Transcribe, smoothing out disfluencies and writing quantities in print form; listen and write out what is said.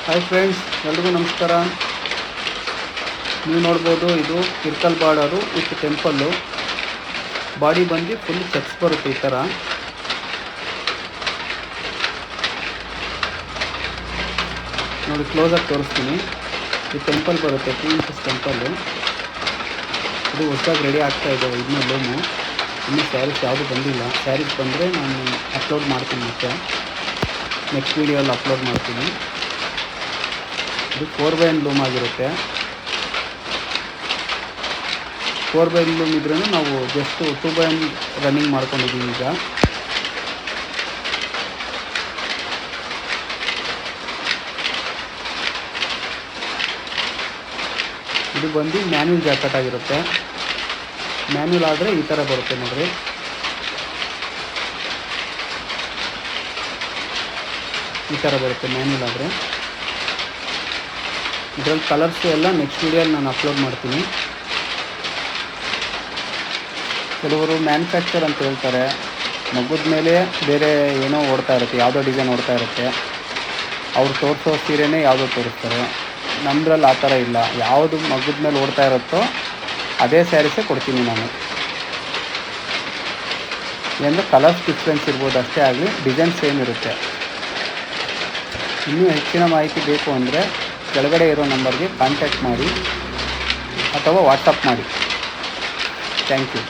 Hi friends, ಎಲ್ರಿಗೂ ನಮಸ್ಕಾರ. ನೀವು ನೋಡ್ಬೋದು, ಇದು Irkal border with temple. Body ಬಂದು ಫುಲ್ ಚೆಕ್ಸ್ ಬರುತ್ತೆ ಈ ಥರ. ನೋಡಿ, ಕ್ಲೋಸಾಗಿ ತೋರಿಸ್ತೀನಿ. ಈ ಟೆಂಪಲ್ ಬರುತ್ತೆ, 2 ಇಂಚಸ್ ಟೆಂಪಲ್ಲು. ಇದು ಹೊಸದಾಗಿ ರೆಡಿ ಆಗ್ತಾ ಇದೆ. ಇನ್ನೂ ಲೂಮು, ಇನ್ನೂ ಸ್ಯಾರೀಸ್ ಯಾವುದು ಬಂದಿಲ್ಲ. ಸ್ಯಾರೀಸ್ ಬಂದರೆ ನಾನು ಅಪ್ಲೋಡ್ ಮಾಡ್ತೀನಿ, ಮತ್ತೆ ನೆಕ್ಸ್ಟ್ ವೀಡಿಯೋಲ್ಲಿ ಅಪ್ಲೋಡ್ ಮಾಡ್ತೀನಿ. ಇದು 4x9 ಲೂಮ್ ಆಗಿರುತ್ತೆ. 4x9 ಲೂಮ್ ಇದ್ರೂ ನಾವು ಜಸ್ಟ್ 2x9 ರನ್ನಿಂಗ್ ಮಾಡ್ಕೊಂಡಿದ್ದೀವಿ. ಈಗ ಇದು ಬಂದು ಮ್ಯಾನ್ಯುವಲ್ ಜಾಕೆಟ್ ಆಗಿರುತ್ತೆ. ಮ್ಯಾನ್ಯುವಲ್ ಆದರೆ ಈ ಥರ ಬರುತ್ತೆ ನೋಡಿರಿ. ಈ ಥರ ಬರುತ್ತೆ ಮ್ಯಾನ್ಯುವಲ್ ಆದರೆ. ಇದರಲ್ಲಿ ಕಲರ್ಸು ಎಲ್ಲ ನೆಕ್ಸ್ಟ್ ವೀಡಿಯೋಲ್ಲಿ ನಾನು ಅಪ್ಲೋಡ್ ಮಾಡ್ತೀನಿ. ಕೆಲವರು ಮ್ಯಾನುಫ್ಯಾಕ್ಚರ್ ಅಂತ ಹೇಳ್ತಾರೆ, ಮಗ್ಗದ ಮೇಲೆ ಬೇರೆ ಏನೋ ಓಡ್ತಾ ಇರುತ್ತೆ, ಯಾವುದೋ ಡಿಸೈನ್ ಓಡ್ತಾ ಇರುತ್ತೆ. ಅವ್ರು ತೋರಿಸೋ ಸೀರೆನೇ ಯಾವುದೋ ತೋರಿಸ್ತಾರೆ. ನಮ್ಮದ್ರಲ್ಲಿ ಆ ಥರ ಇಲ್ಲ. ಯಾವುದು ಮಗ್ಗದ ಮೇಲೆ ಓಡ್ತಾ ಇರುತ್ತೋ ಅದೇ ಸ್ಯಾರೀಸೇ ಕೊಡ್ತೀನಿ ನಾನು. ಏನಂದರೆ ಕಲರ್ಸ್ ಡಿಫ್ರೆನ್ಸ್ ಇರ್ಬೋದು ಅಷ್ಟೇ ಆಗಲಿ, ಡಿಸೈನ್ ಸೇಮ್ ಇರುತ್ತೆ. ಇನ್ನೂ ಹೆಚ್ಚಿನ ಮಾಹಿತಿ ಬೇಕು ಅಂದರೆ ಕೆಳಗಡೆ ಇರೋ ನಂಬರ್ಗೆ ಕಾಂಟ್ಯಾಕ್ಟ್ ಮಾಡಿ ಅಥವಾ ವಾಟ್ಸಪ್ ಮಾಡಿ. Thank you.